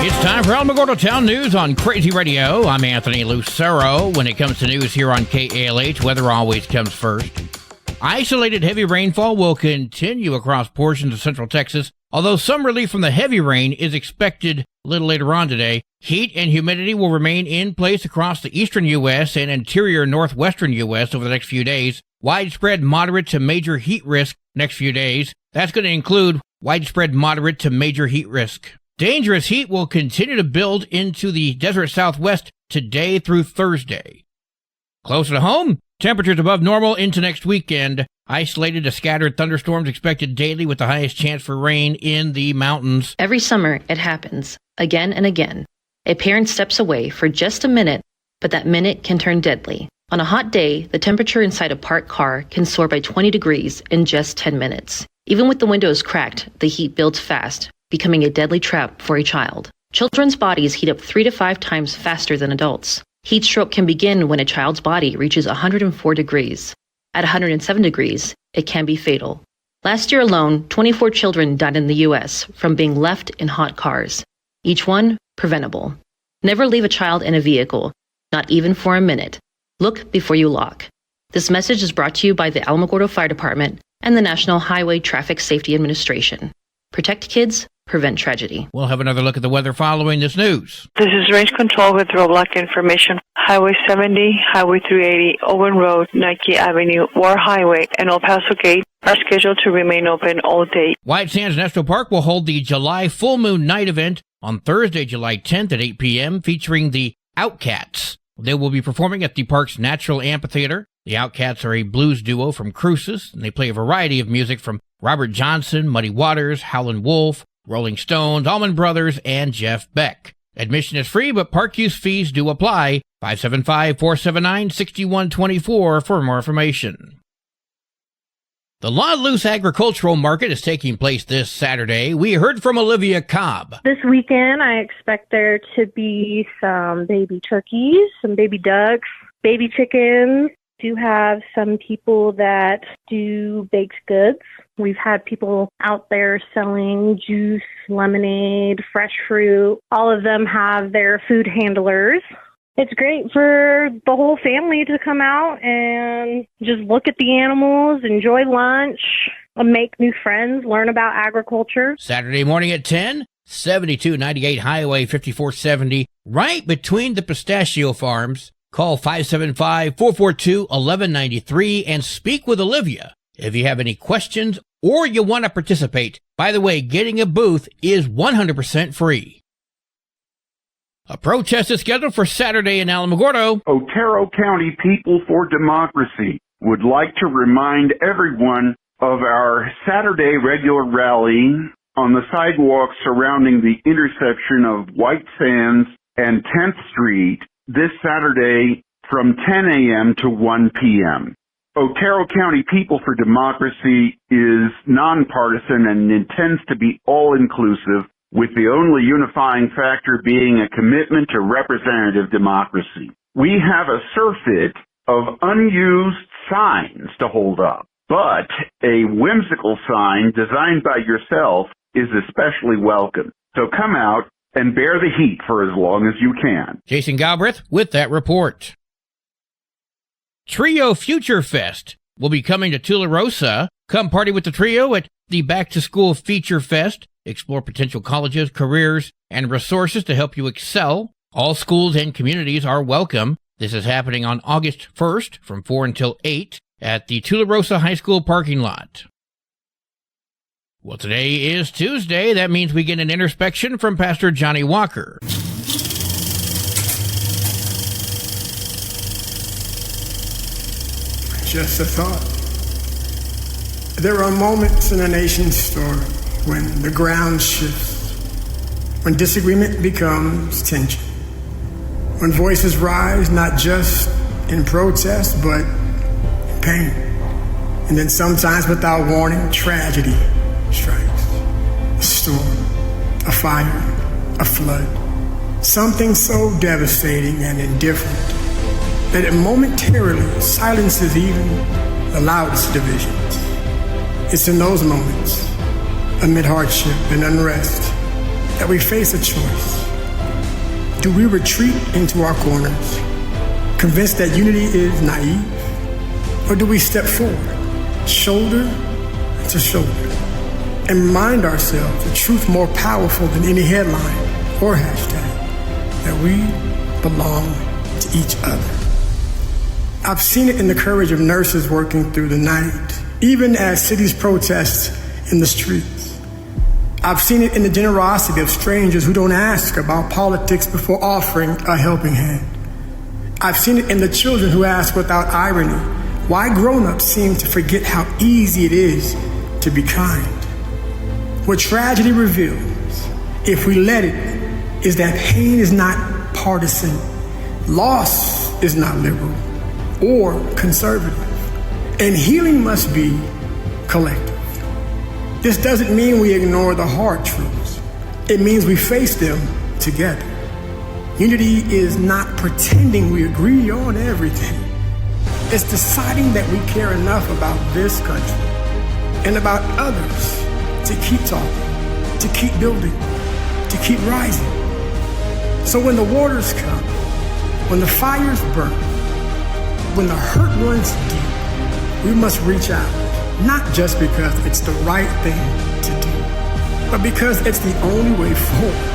It's time for Alamogordo Town News on Crazy Radio. I'm Anthony Lucero. When it comes to news here on KALH, weather always comes first. Isolated heavy rainfall will continue across portions of central Texas, although some relief from the heavy rain is expected a little later on today. Heat and humidity will remain in place across the eastern U.S. and interior northwestern U.S. over the next few days. Widespread moderate to major heat risk next few days. That's going to include widespread moderate to major heat risk. Dangerous heat will continue to build into the desert southwest today through Thursday. Closer to home, temperatures above normal into next weekend. Isolated to scattered thunderstorms expected daily with the highest chance for rain in the mountains. Every summer, it happens, again and again. A parent steps away for just a minute, but that minute can turn deadly. On a hot day, the temperature inside a parked car can soar by 20 degrees in just 10 minutes. Even with the windows cracked, the heat builds fast, becoming a deadly trap for a child. Children's bodies heat up 3 to 5 times faster than adults. Heat stroke can begin when a child's body reaches 104 degrees. At 107 degrees, it can be fatal. Last year alone, 24 children died in the U.S. from being left in hot cars. Each one preventable. Never leave a child in a vehicle, not even for a minute. Look before you lock. This message is brought to you by the Alamogordo Fire Department and the National Highway Traffic Safety Administration. Protect kids, prevent tragedy. We'll have another look at the weather following this news. This is Range Control with roadblock information. Highway 70, Highway 380, Owen Road, Nike Avenue, War Highway, and El Paso Gate are scheduled to remain open all day. White Sands National Park will hold the July Full Moon Night event on Thursday, July 10th at 8 p.m. featuring the Outcats. They will be performing at the park's Natural Amphitheater. The Outcats are a blues duo from Cruces, and they play a variety of music from Robert Johnson, Muddy Waters, Howlin' Wolf, Rolling Stones, Allman Brothers, and Jeff Beck. Admission is free, but park use fees do apply. 575-479-6124 for more information. The La Luz Agricultural Market is taking place this Saturday. We heard from Olivia Cobb. This weekend, I expect there to be some baby turkeys, some baby ducks, baby chickens. Do have some people that do baked goods. We've had people out there selling juice, lemonade, fresh fruit. All of them have their food handlers. It's great for the whole family to come out and just look at the animals, enjoy lunch, make new friends, learn about agriculture. Saturday morning at 10, 7298 Highway 5470, right between the pistachio farms. Call 575-442-1193 and speak with Olivia if you have any questions or you want to participate. By the way, getting a booth is 100% free. A protest is scheduled for Saturday in Alamogordo. Otero County People for Democracy would like to remind everyone of our Saturday regular rally on the sidewalk surrounding the intersection of White Sands and 10th Street this Saturday from 10 a.m. to 1 p.m. Otero County People for Democracy is nonpartisan and intends to be all-inclusive, with the only unifying factor being a commitment to representative democracy. We have a surfeit of unused signs to hold up, but a whimsical sign designed by yourself is especially welcome. So come out and bear the heat for as long as you can. Jason Galbraith with that report. Trio Future Fest will be coming to Tularosa. Come party with the trio at the Back to School Feature Fest. Explore potential colleges, careers, and resources to help you excel. All schools and communities are welcome. This is happening on August 1st from 4 until 8 at the Tularosa High School parking lot. Well, today is Tuesday. That means we get an introspection from Pastor Johnny Walker. Just a thought. There are moments in a nation's story when the ground shifts, when disagreement becomes tension, when voices rise not just in protest but in pain, and then sometimes without warning, tragedy strikes. A storm, a fire, a flood, something so devastating and indifferent that it momentarily silences even the loudest divisions. It's in those moments, amid hardship and unrest, that we face a choice. do we retreat into our corners, convinced that unity is naive? Or do we step forward, shoulder to shoulder, and remind ourselves the truth more powerful than any headline or hashtag, that we belong to each other? I've seen it in the courage of nurses working through the night, even as cities protest in the streets. I've seen it in the generosity of strangers who don't ask about politics before offering a helping hand. I've seen it in the children who ask without irony why grown-ups seem to forget how easy it is to be kind. What tragedy reveals, if we let it, is that pain is not partisan, loss is not liberal or conservative, and healing must be collective. This doesn't mean we ignore the hard truths. It means we face them together. Unity is not pretending we agree on everything. It's deciding that we care enough about this country and about others to keep talking, to keep building, to keep rising. So when the waters come, when the fires burn, when the hurt runs deep, we must reach out, not just because it's the right thing to do, but because it's the only way forward.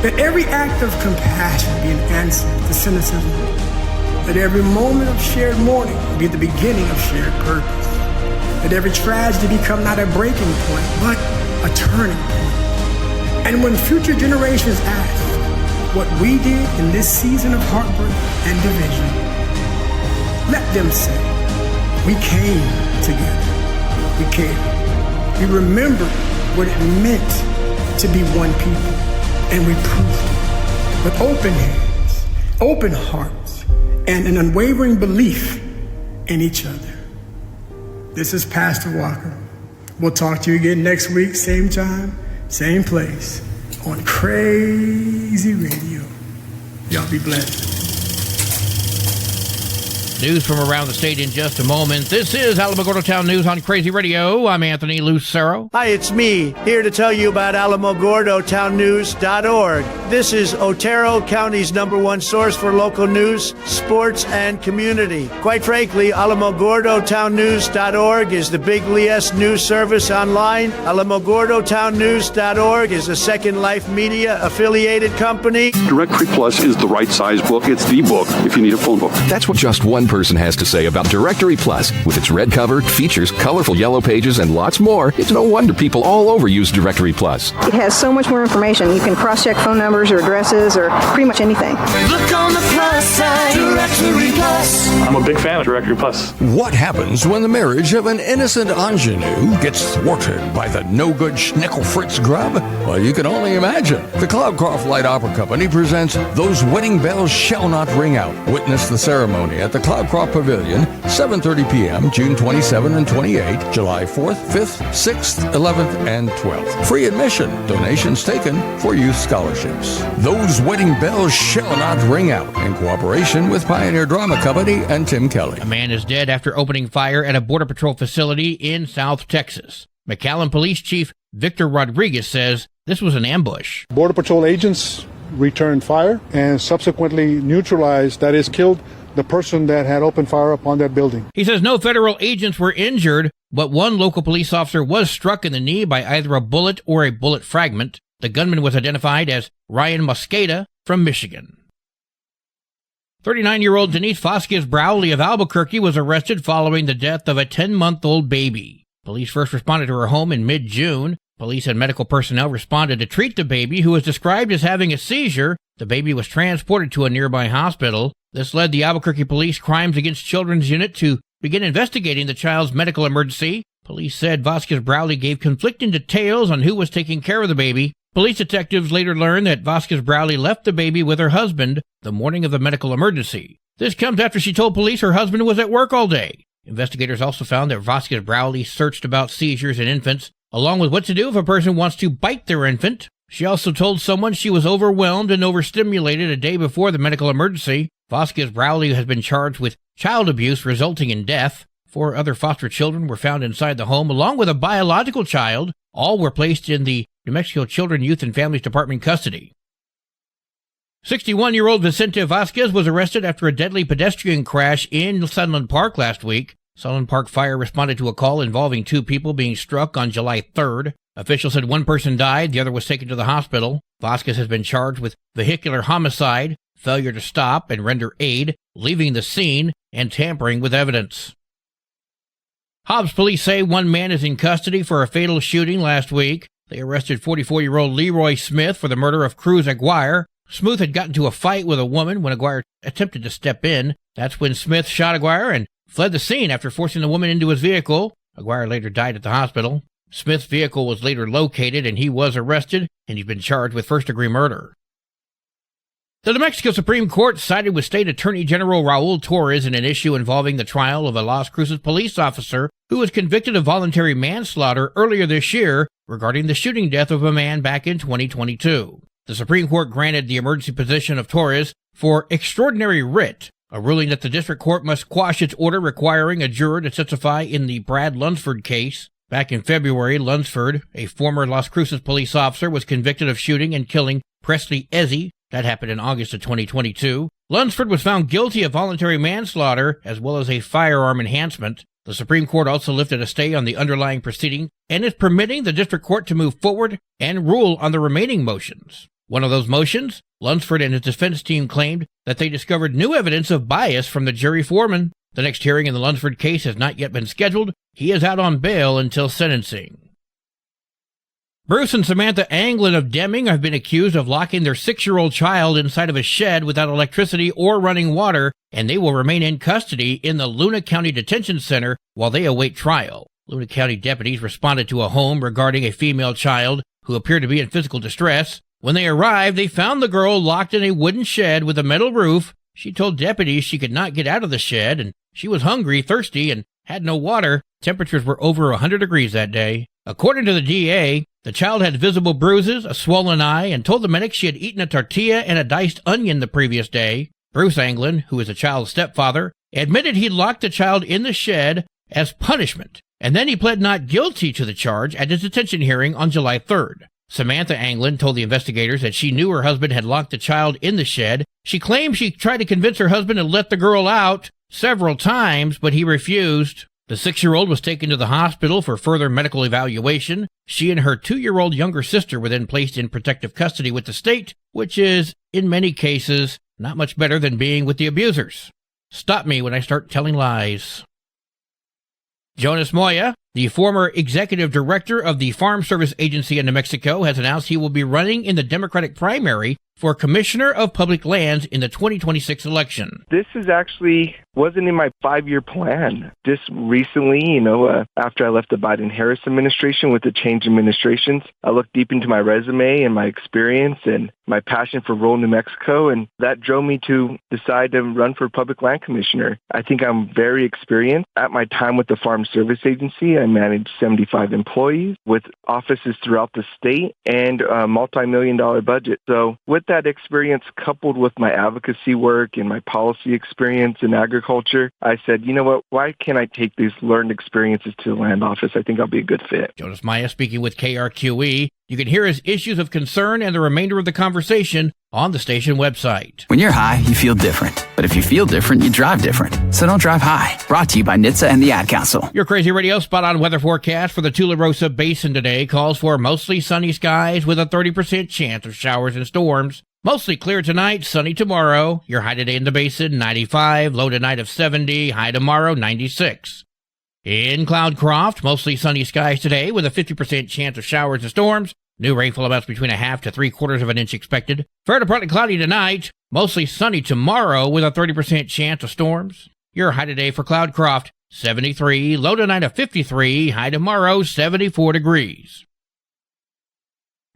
Let every act of compassion be an answer to cynicism. Let every moment of shared mourning be the beginning of shared purpose. Let every tragedy become not a breaking point, but a turning point. And when future generations ask what we did in this season of heartbreak and division, let them say, we came together. We cared. We remembered what it meant to be one people, and we proved it with open hands, open hearts, and an unwavering belief in each other. This is Pastor Walker. We'll talk to you again next week, same time, same place, on Crazy Radio. Y'all be blessed. News from around the state in just a moment. This is Alamogordo Town News on Crazy Radio. I'm Anthony Lucero. Hi, it's me, here to tell you about AlamogordoTownNews.org. This is Otero County's #1 source for local news, sports, and community. Quite frankly, AlamogordoTownNews.org is the big LES news service online. AlamogordoTownNews.org is a Second Life Media affiliated company. Directory Plus is the right size book. It's the book if you need a phone book. That's what just one person has to say about Directory Plus. With its red cover, features, colorful yellow pages, and lots more, it's no wonder people all over use Directory Plus. It has so much more information. You can cross-check phone numbers or addresses or pretty much anything. Look on the plus side, Directory Plus. I'm a big fan of Directory Plus. What happens when the marriage of an innocent ingenue gets thwarted by the no-good Schnickel Fritz grub? Well, you can only imagine. The Cloudcroft Light Opera Company presents Those Wedding Bells Shall Not Ring Out. Witness the ceremony at the Cloudcroft Pavilion, 7:30 p.m., June 27 and 28, July 4th, 5th, 6th, 11th, and 12th. Free admission. Donations taken for youth scholarships. Those Wedding Bells Shall Not Ring Out, in cooperation with Pioneer Drama Company and Tim Kelly. A man is dead after opening fire at a Border Patrol facility in South Texas. McAllen Police Chief Victor Rodriguez says this was an ambush. Border Patrol agents returned fire and subsequently neutralized, that is, killed the person that had opened fire upon that building. He says no federal agents were injured, but one local police officer was struck in the knee by either a bullet or a bullet fragment. The gunman was identified as Ryan Mosqueda from Michigan. 39-year-old Denise Vasquez Browley of Albuquerque was arrested following the death of a 10-month-old baby. Police first responded to her home in mid-June. Police and medical personnel responded to treat the baby, who was described as having a seizure. The baby was transported to a nearby hospital. This led the Albuquerque Police Crimes Against Children's Unit to begin investigating the child's medical emergency. Police said Vasquez Browley gave conflicting details on who was taking care of the baby. Police detectives later learned that Vasquez Browley left the baby with her husband the morning of the medical emergency. This comes after she told police her husband was at work all day. Investigators also found that Vasquez Browley searched about seizures in infants, along with what to do if a person wants to bite their infant. She also told someone she was overwhelmed and overstimulated a day before the medical emergency. Vasquez Browley has been charged with child abuse resulting in death. 4 other foster children were found inside the home, along with a biological child. All were placed in the New Mexico Children, Youth, and Families Department custody. 61-year-old Vicente Vasquez was arrested after a deadly pedestrian crash in Sunland Park last week. Sunland Park Fire responded to a call involving 2 people being struck on July 3rd. Officials said 1 person died, the other was taken to the hospital. Vasquez has been charged with vehicular homicide, failure to stop and render aid, leaving the scene, and tampering with evidence. Hobbs police say 1 man is in custody for a fatal shooting last week. They arrested 44-year-old Leroy Smith for the murder of Cruz Aguirre. Smith had gotten into a fight with a woman when Aguirre attempted to step in. That's when Smith shot Aguirre and fled the scene after forcing the woman into his vehicle. Aguirre later died at the hospital. Smith's vehicle was later located and he was arrested, and he's been charged with first-degree murder. The New Mexico Supreme Court sided with State Attorney General Raul Torres in an issue involving the trial of a Las Cruces police officer who was convicted of voluntary manslaughter earlier this year regarding the shooting death of a man back in 2022. The Supreme Court granted the emergency position of Torres for extraordinary writ, a ruling that the district court must quash its order requiring a juror to testify in the Brad Lunsford case. Back in February, Lunsford, a former Las Cruces police officer, was convicted of shooting and killing Presley Ezzy. That happened in August of 2022. Lunsford was found guilty of voluntary manslaughter as well as a firearm enhancement. The Supreme Court also lifted a stay on the underlying proceeding and is permitting the district court to move forward and rule on the remaining motions. One of those motions, Lunsford and his defense team claimed that they discovered new evidence of bias from the jury foreman. The next hearing in the Lunsford case has not yet been scheduled. He is out on bail until sentencing. Bruce and Samantha Anglin of Deming have been accused of locking their 6-year-old child inside of a shed without electricity or running water, and they will remain in custody in the Luna County Detention Center while they await trial. Luna County deputies responded to a home regarding a female child who appeared to be in physical distress. When they arrived, they found the girl locked in a wooden shed with a metal roof. She told deputies she could not get out of the shed, and she was hungry, thirsty, and had no water. Temperatures were over 100 degrees that day. According to the DA, the child had visible bruises, a swollen eye, and told the medics she had eaten a tortilla and a diced onion the previous day. Bruce Anglin, who is the child's stepfather, admitted he locked the child in the shed as punishment, and then he pled not guilty to the charge at his detention hearing on July 3rd. Samantha Anglin told the investigators that she knew her husband had locked the child in the shed. She claimed she tried to convince her husband to let the girl out several times, but he refused. The 6-year-old was taken to the hospital for further medical evaluation. She and her 2-year-old younger sister were then placed in protective custody with the state, which is, in many cases, not much better than being with the abusers. Stop me when I start telling lies. Jonas Moya, the former executive director of the Farm Service Agency in New Mexico, has announced he will be running in the Democratic primary for Commissioner of Public Lands in the 2026 election. This is actually wasn't in my 5-year plan. Just recently, after I left the Biden-Harris administration with the change administrations, I looked deep into my resume and my experience and my passion for rural New Mexico, and that drove me to decide to run for Public Land Commissioner. I think I'm very experienced. At my time with the Farm Service Agency, I managed 75 employees with offices throughout the state and a multi-million-dollar budget. So with that experience coupled with my advocacy work and my policy experience in agriculture, I said, you know what, why can't I take these learned experiences to the land office? I think I'll be a good fit. Jonas Maya speaking with KRQE. You can hear his issues of concern and the remainder of the conversation on the station website. When you're high, you feel different. But if you feel different, you drive different. So don't drive high. Brought to you by NHTSA and the Ad Council. Your Crazy Radio spot-on weather forecast for the Tularosa Basin today calls for mostly sunny skies with a 30% chance of showers and storms. Mostly clear tonight, sunny tomorrow. Your high today in the basin, 95. Low tonight of 70. High tomorrow, 96. In Cloudcroft, mostly sunny skies today with a 50% chance of showers and storms. New rainfall amounts between a half to 3/4 of an inch expected. Fair to partly cloudy tonight. Mostly sunny tomorrow with a 30% chance of storms. Your high today for Cloudcroft, 73. Low tonight of 53. High tomorrow, 74 degrees.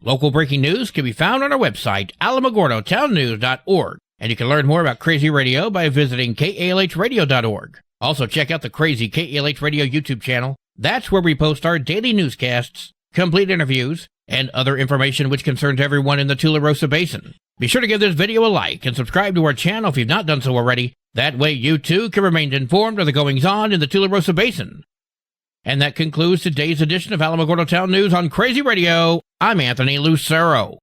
Local breaking news can be found on our website, alamogordotownnews.org. And you can learn more about Crazy Radio by visiting kalhradio.org. Also, check out the Crazy KALH Radio YouTube channel. That's where we post our daily newscasts, complete interviews, and other information which concerns everyone in the Tularosa Basin. Be sure to give this video a like and subscribe to our channel if you've not done so already. That way you too can remain informed of the goings-on in the Tularosa Basin. And that concludes today's edition of Alamogordo Town News on Crazy Radio. I'm Anthony Lucero.